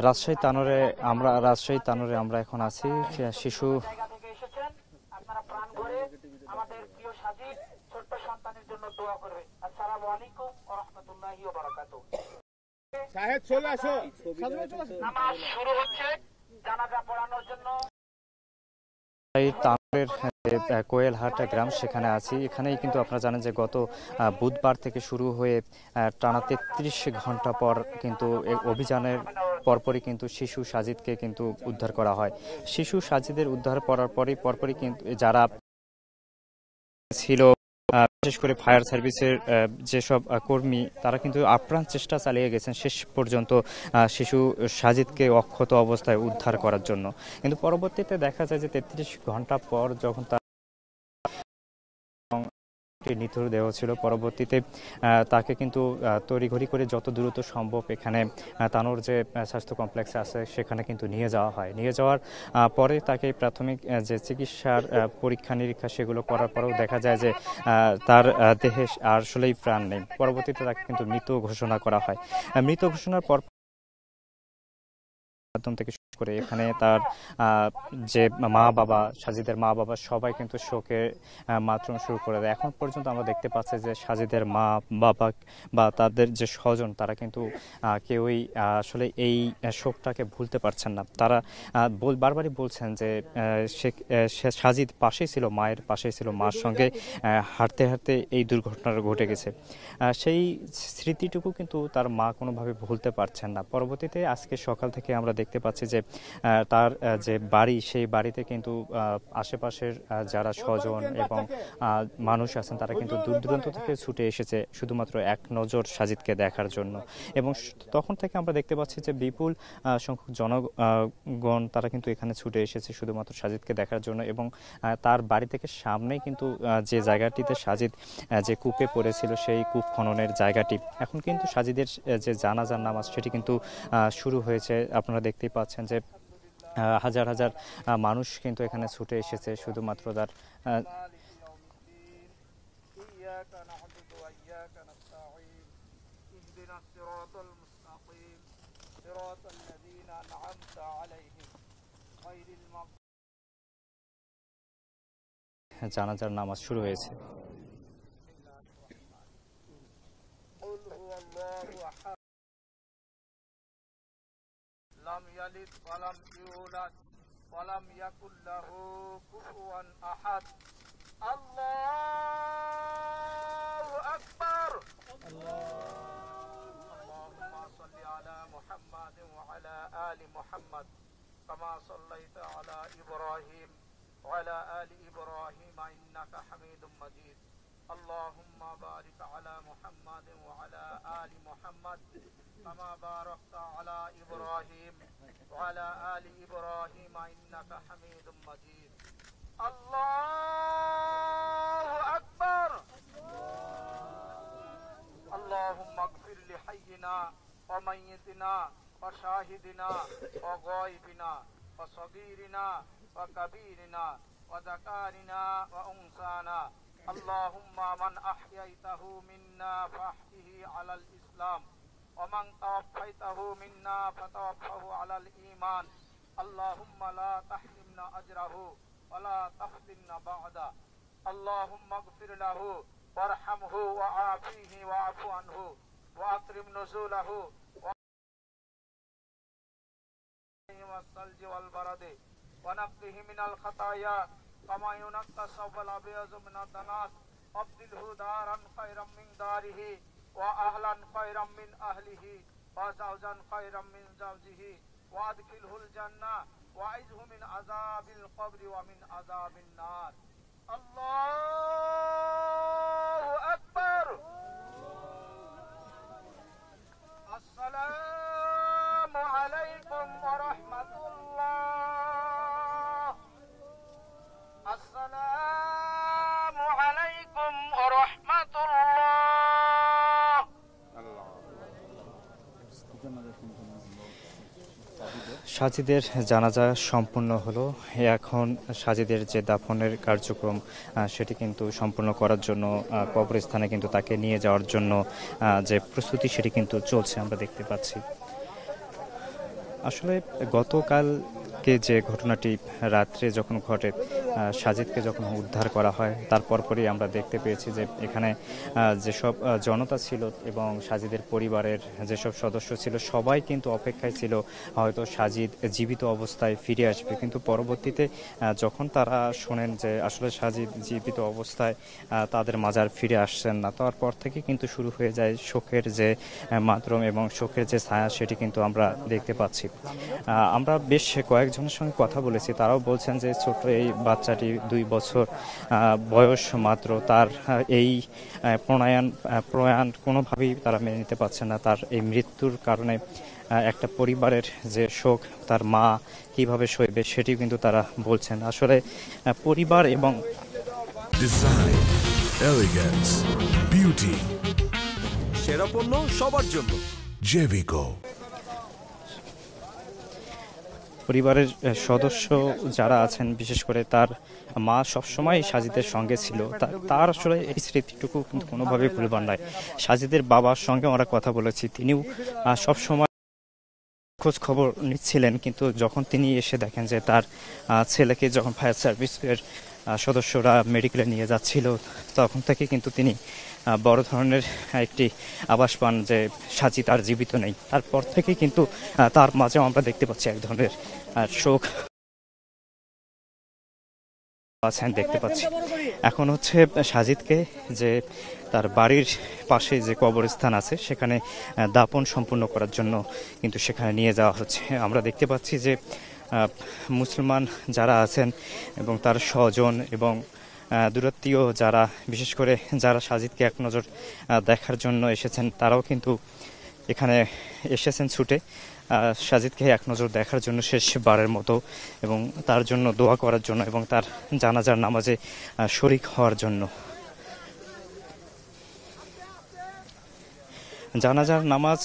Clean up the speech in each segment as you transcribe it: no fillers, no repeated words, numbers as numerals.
রাজশাহী তানোরে আমরা এখন আছি। শিশু আপনারা প্রাণ ভরে আমাদের প্রিয় সাজিদ ছোট্ট সন্তানের জন্য দোয়া করবেন। আসসালামু আলাইকুম ওয়া রাহমাতুল্লাহি ওয়া বারাকাতুহু। সাহেব চলে আসো, নামাজ শুরু হচ্ছে জানাজা পড়ানোর জন্য। তানোরের কোয়েলহাট গ্রাম, সেখানে আছি। এখানেই কিন্তু আপনারা জানেন যে গত বুধবার থেকে শুরু হয়ে টানা ৩৩ ঘন্টা পর কিন্তু অভিযানের পরপরই কিন্তু শিশু সাজিদকে কিন্তু উদ্ধার করা হয়। শিশু সাজিদের উদ্ধার করার পরপরই কিন্তু যারা ছিল, বিশেষ করে ফায়ার সার্ভিসের যেসব কর্মী, তারা কিন্তু আপ্রাণ চেষ্টা চালিয়ে গেছেন শেষ পর্যন্ত শিশু সাজিদকে অক্ষত অবস্থায় উদ্ধার করার জন্য। কিন্তু পরবর্তীতে দেখা যায় যে ৩৩ ঘন্টা পর যখন নিথর দেহ ছিল, পরবর্তীতে তাকে কিন্তু তড়িঘড়ি করে যত দ্রুত সম্ভব এখানে তানোর যে স্বাস্থ্য কমপ্লেক্স আছে সেখানে কিন্তু নিয়ে যাওয়া হয়। নিয়ে যাওয়ার পরে তাকে প্রাথমিক যে চিকিৎসার পরীক্ষা নিরীক্ষা সেগুলো করার পরেও দেখা যায় যে তার দেহে আসলেই প্রাণ নেই। পরবর্তীতে তাকে কিন্তু মৃত ঘোষণা করা হয়। মৃত ঘোষণার পর মাধ্যম থেকে শুরু করে এখানে তার যে মা বাবা, সাজিদের মা বাবা সবাই কিন্তু শোকে মাতম শুরু করে দেয়। এখন পর্যন্ত আমরা দেখতে পাচ্ছি যে সাজিদের মা বাবা বা তাদের যে স্বজন, তারা কিন্তু কেউই আসলে এই শোকটাকে ভুলতে পারছেন না। তারা বারবারই বলছেন যে সাজিদ পাশেই ছিল, মায়ের পাশেই ছিল, মার সঙ্গে হাঁটতে হাঁটতে এই দুর্ঘটনাটা ঘটে গেছে। সেই স্মৃতিটুকু কিন্তু তার মা কোনোভাবে ভুলতে পারছেন না। পরবর্তীতে আজকে সকাল থেকে আমরা দেখতে পাচ্ছি যে তার যে বাড়ি, সেই বাড়িতে কিন্তু আশেপাশের যারা স্বজন এবং মানুষ আছেন তারা কিন্তু দূর দূরান্ত থেকে ছুটে এসেছে শুধুমাত্র এক নজর সাজিদকে দেখার জন্য। এবং তখন থেকে আমরা দেখতে পাচ্ছি যে বিপুল সংখ্যক জনগণ তারা কিন্তু এখানে ছুটে এসেছে শুধুমাত্র সাজিদকে দেখার জন্য। এবং তার বাড়ি থেকে সামনেই কিন্তু যে জায়গাটিতে সাজিদ যে কূপে পড়েছিল, সেই কূপ খননের জায়গাটি, এখন কিন্তু সাজিদের যে জানাজার নামাজ সেটি কিন্তু শুরু হয়েছে। আপনারা দেখতেই পাচ্ছেন যে হাজার হাজার মানুষ কিন্তু এখানে ছুটে এসেছে শুধুমাত্র তার জানাজার নামাজ শুরু হয়েছে। لم يلد ولم يولد ولم يكن له كفوا أحد الله أكبر اللهم صل على محمد وعلى آل محمد كما صليت على إبراهيم وعلى آل إبراهيم إنك حميد مجيد اللهم بارك على محمد وعلى آل محمد كما باركت على إبراهيم وعلى آل إبراهيم إنك حميد مجيد الله أكبر اللهم اغفر لحينا وميتنا وشاهدنا وغائبنا وصغيرنا وكبيرنا وذكارنا وأنثانا اللهم من أحييته منا فأحيه على الإسلام ومن توفيته منا فتوفه على الإيمان اللهم لا تحرمنا أجره ولا تفتنا بعده اللهم اغفر له وارحمه وعافيه واعف عنه وأكرم نزوله والثلج والبرد ونقه من الخطايا كما ينقى الثوب الأبيض من الدنس أبدله دارا خيرا من داره وأهلا خيرا من أهله وزوجا خيرا من زوجه وأدخله الجنة وأعذه من عذاب القبر ومن عذاب النار الله أكبر السلام عليكم ورحمة الله السلام عليكم ورحمة الله সাজিদের জানাজা সম্পূর্ণ হলো। এখন সাজিদের যে দাফনের কার্যক্রম সেটি কিন্তু সম্পূর্ণ করার জন্য কবরস্থানে কিন্তু তাকে নিয়ে যাওয়ার জন্য যে প্রস্তুতি সেটি কিন্তু চলছে আমরা দেখতে পাচ্ছি। আসলে গতকালকে যে ঘটনাটি রাত্রে যখন ঘটে, সাজিদকে যখন উদ্ধার করা হয় তার পরপরই আমরা দেখতে পেয়েছি যে এখানে যেসব জনতা ছিল এবং সাজিদের পরিবারের যেসব সদস্য ছিল সবাই কিন্তু অপেক্ষায় ছিল হয়তো সাজিদ জীবিত অবস্থায় ফিরে আসবে, কিন্তু পরবর্তীতে যখন তারা শোনেন যে আসলে সাজিদ জীবিত অবস্থায় তাদের মাজার ফিরে আসছেন না, তারপর থেকে কিন্তু শুরু হয়ে যায় শোকের যে মাতরম এবং শোকের যে ছায়া সেটি কিন্তু আমরা দেখতে পাচ্ছি। আমরা বেশ কয়েকজনের সঙ্গে কথা বলেছি, তারাও বলছেন যে ছোট্ট এই বাচ্চাটি 2 বছর বয়স মাত্র, তার এই প্রয়াণ কোনোভাবেই তারা মেনে নিতে পারছে না। তার এই মৃত্যুর কারণে একটা পরিবারের যে শোক, তার মা কিভাবে সইবে সেটিও কিন্তু তারা বলছেন। আসলে পরিবার এবং ডিজাইন, এলিগেন্স, বিউটি, সেরা পণ্য সবার জন্য জেভিকো। পরিবারের সদস্য যারা আছেন, বিশেষ করে তার মা সবসময় সাজিদের সঙ্গে ছিল, তার আসলে এই স্মৃতিটুকু কিন্তু কোনোভাবেই ভুলবার নয়। সাজিদের বাবার সঙ্গে আমরা কথা বলেছি, তিনিও সবসময় খোঁজ খবর নিচ্ছিলেন, কিন্তু যখন তিনি এসে দেখেন যে তার ছেলেকে যখন ফায়ার সার্ভিসের সদস্যরা মেডিকেলে নিয়ে যাচ্ছিল, তখন থেকে কিন্তু তিনি বড় ধরনের একটি আভাস পান যে সাজিদ আর জীবিত নেই। তারপর থেকে কিন্তু তার মাঝেও আমরা দেখতে পাচ্ছি এক ধরনের শোক আছেন দেখতে পাচ্ছি। এখন হচ্ছে সাজিদকে যে তার বাড়ির পাশে যে কবরস্থান আছে সেখানে দাপন সম্পূর্ণ করার জন্য কিন্তু সেখানে নিয়ে যাওয়া হচ্ছে। আমরা দেখতে পাচ্ছি যে মুসলমান যারা আছেন এবং তার স্বজন এবং দূরাত্মীয় যারা, বিশেষ করে যারা সাজিদকে এক নজর দেখার জন্য এসেছেন, তারাও কিন্তু এখানে এসেছেন ছুটে সাজিদকে এক নজর দেখার জন্য শেষবারের মতো, এবং তার জন্য দোয়া করার জন্য এবং তার জানাজার নামাজে শরিক হওয়ার জন্য। জানাজার নামাজ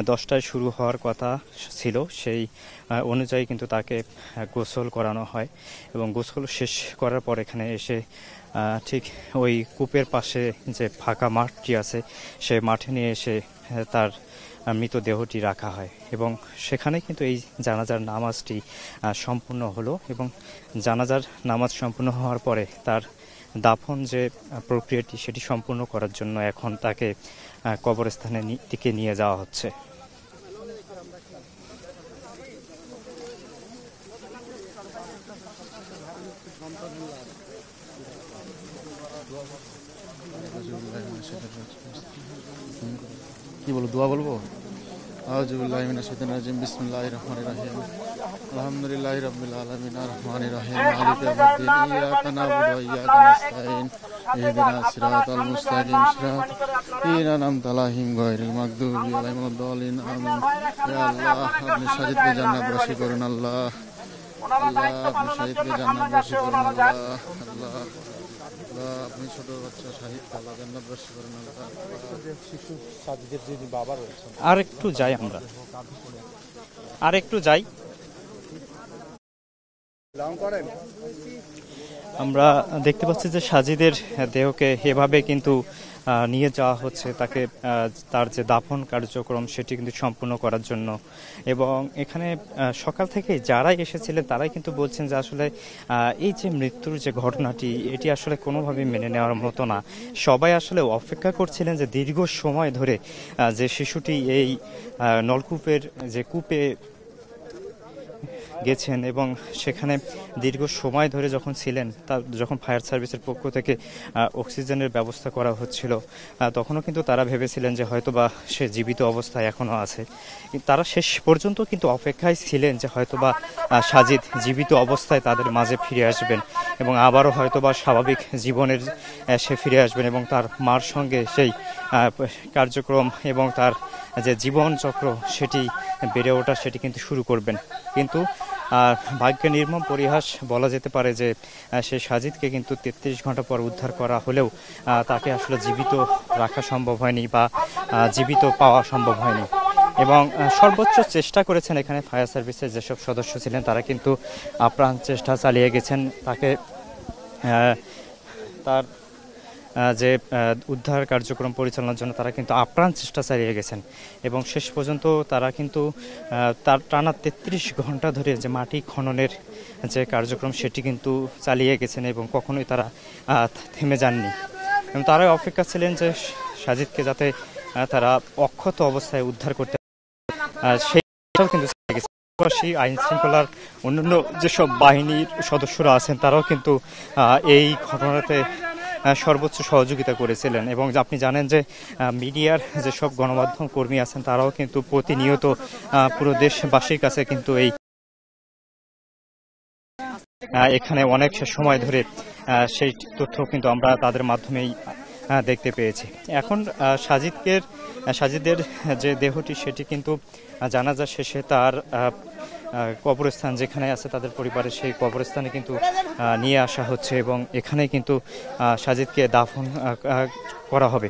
10:30টায় শুরু হওয়ার কথা ছিল, সেই অনুযায়ী কিন্তু তাকে গোসল করানো হয় এবং গোসল শেষ করার পর এখানে এসে ঠিক ওই কূপের পাশে যে ফাঁকা মাঠটি আছে সেই মাঠে নিয়ে এসে তার মৃতদেহটি রাখা হয় এবং সেখানে কিন্তু এই জানাজার নামাজটি সম্পূর্ণ হলো। এবং জানাজার নামাজ সম্পূর্ণ হওয়ার পরে তার দাফন যে প্রক্রিয়াটি সেটি সম্পূর্ণ করার জন্য এখন তাকে কবরস্থানে দিকে নিয়ে যাওয়া হচ্ছে। কি বলবো, দোয়া বলবো? আউযুবিল্লাহি মিনাশ শাইতানির রাজিম, বিসমিল্লাহির রহমানির রহিম, আলহামদুলিল্লাহি রাব্বিল আলামিন, আর রহমানির রহিম, মালিকি ইয়াউমিদ্দিন, ইয়্যাকা না'বুদু ওয়া ইয়্যাকা নাস্তাঈন, ইহদিনাস সিরাতাল মুস্তাকিম, সিরাতাল্লাযীনা আন'আমতা আলাইহিম গায়রিল মাগদুবি আলাইহিম ওয়ালাদ-দাল্লিন, আমিন। ইয়া আল্লাহ, আপনি সাজিদকে জান্নাতবাসী করুন আল্লাহ, আল্লাহ আপনি সাজিদকে জান্নাতবাসী করুন আল্লাহ, আল্লাহ আপনি ছোট বাচ্চা সাজিদকে আল্লাহ জান্নাতবাসী করুন আল্লাহ। শিশু সাজিদের যিনি বাবা রয়েছেন, আর একটু যাই, আমরা দেখতে পাচ্ছি যে সাজিদের দেহকে এভাবে কিন্তু নিয়ে যাওয়া হচ্ছে, তাকে তার যে দাফন কার্যক্রম সেটি কিন্তু সম্পূর্ণ করার জন্য। এবং এখানে সকাল থেকে যারাই এসেছিলেন তারাই কিন্তু বলছেন যে আসলে এই যে মৃত্যুর যে ঘটনাটি এটি আসলে কোনোভাবেই মেনে নেওয়ার মতো না। সবাই আসলে অপেক্ষা করছিলেন যে দীর্ঘ সময় ধরে যে শিশুটি এই নলকূপের যে কূপে গেছেন এবং সেখানে দীর্ঘ সময় ধরে যখন ছিলেন, যখন ফায়ার সার্ভিসের পক্ষ থেকে অক্সিজেনের ব্যবস্থা করা হচ্ছিল, তখনও কিন্তু তারা ভেবেছিলেন যে হয়তোবা সে জীবিত অবস্থায় এখনও আছে। তারা শেষ পর্যন্ত কিন্তু অপেক্ষায় ছিলেন যে হয়তোবা সাজিদ জীবিত অবস্থায় তাদের মাঝে ফিরে আসবেন এবং আবারও হয়তোবা স্বাভাবিক জীবনের সে ফিরে আসবেন এবং তার মার সঙ্গে সেই কার্যক্রম এবং তার যে জীবন চক্র সেটি বেড়ে ওঠা সেটি কিন্তু শুরু করবেন। কিন্তু ভাগ্যের নির্মম পরিহাস বলা যেতে পারে যে সেই সাজিদকে কিন্তু 33 ঘন্টা পর উদ্ধার করা হলেও তাকে আসলে জীবিত রাখা সম্ভব হয়নি বা জীবিত পাওয়া সম্ভব হয়নি। এবং সর্বোচ্চ চেষ্টা করেছেন এখানে ফায়ার সার্ভিসের যেসব সদস্য ছিলেন, তারা কিন্তু আপ্রাণ চেষ্টা চালিয়ে গেছেন তাকে তার যে উদ্ধার কার্যক্রম পরিচালনার জন্য তারা কিন্তু আপ্রাণ চেষ্টা চালিয়ে গেছেন এবং শেষ পর্যন্ত তারা কিন্তু তার টানা 33 ঘন্টা ধরে যে মাটি খননের যে কার্যক্রম সেটি কিন্তু চালিয়ে গেছেন এবং কখনোই তারা থেমে যাননি এবং তারাই অপেক্ষা ছিলেন যে সাজিদকে যাতে তারা অক্ষত অবস্থায় উদ্ধার করতে সেইটাও কিন্তু আইন শৃঙ্খলার অন্যান্য যেসব বাহিনীর সদস্যরা আছেন তারাও কিন্তু এই ঘটনাতে সর্বোচ্চ সহযোগিতা করেছিলেন এবং আপনি জানেন যে মিডিয়ার যেসব গণমাধ্যম কর্মী আছেন তারাও কিন্তু প্রতিনিয়ত পুরো দেশবাসীর কাছে কিন্তু এখানে অনেক সময় ধরে সেই তথ্য কিন্তু আমরা তাদের মাধ্যমেই দেখতে পেয়েছি। এখন সাজিদের যে দেহটি সেটি কিন্তু জানাজা শেষে তার কবরস্থান যেখানে আছে তাদের পরিবারের সেই কবরস্থানে কিন্তু নিয়ে আসা হচ্ছে এবং এখানে কিন্তু সাজিদকে দাফন করা হবে।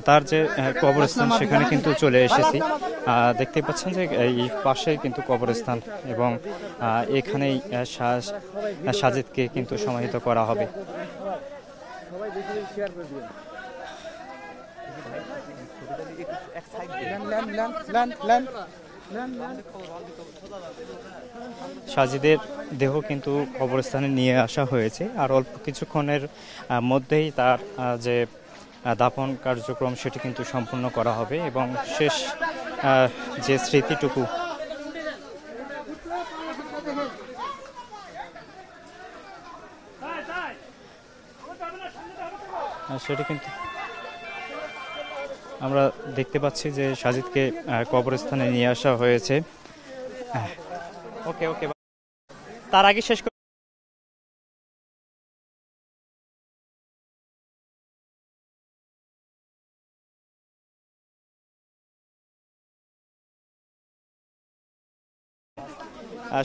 তার যে কবরস্থান সেখানে কিন্তু চলে এসেছি, দেখতে পাচ্ছেন যে এই পাশে কিন্তু কবরস্থান এবং এখানেই সাজিদকে কিন্তু সমাহিত করা হবে। সাজিদের দেহ কিন্তু কবরস্থানে নিয়ে আসা হয়েছে আর অল্প কিছুক্ষণের মধ্যেই তার যে দাফন কার্যক্রম সেটি কিন্তু সম্পূর্ণ করা হবে এবং শেষ যে স্মৃতিটুকু সেটি কিন্তু আমরা দেখতে পাচ্ছি যে সাজিদকে কবরস্থানে নিয়ে আসা হয়েছে। ওকে ওকে, তার আগে শেষ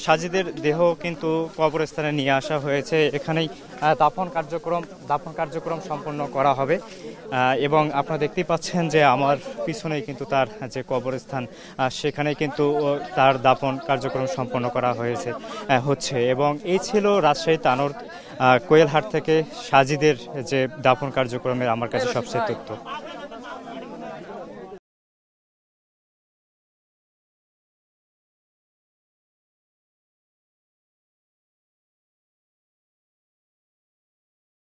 সাজিদের দেহ কিন্তু কবরস্থানে নিয়ে আসা হয়েছে, এখানেই দাফন কার্যক্রম সম্পন্ন করা হবে এবং আপনারা দেখতেই পাচ্ছেন যে আমার পিছনেই কিন্তু তার যে কবরস্থান সেখানে কিন্তু তার দাফন কার্যক্রম সম্পন্ন করা হচ্ছে এবং এই ছিল রাজশাহী তানোর কোয়েলহাট থেকে সাজিদের যে দাফন কার্যক্রমের আমার কাছে সবচেয়ে তথ্য।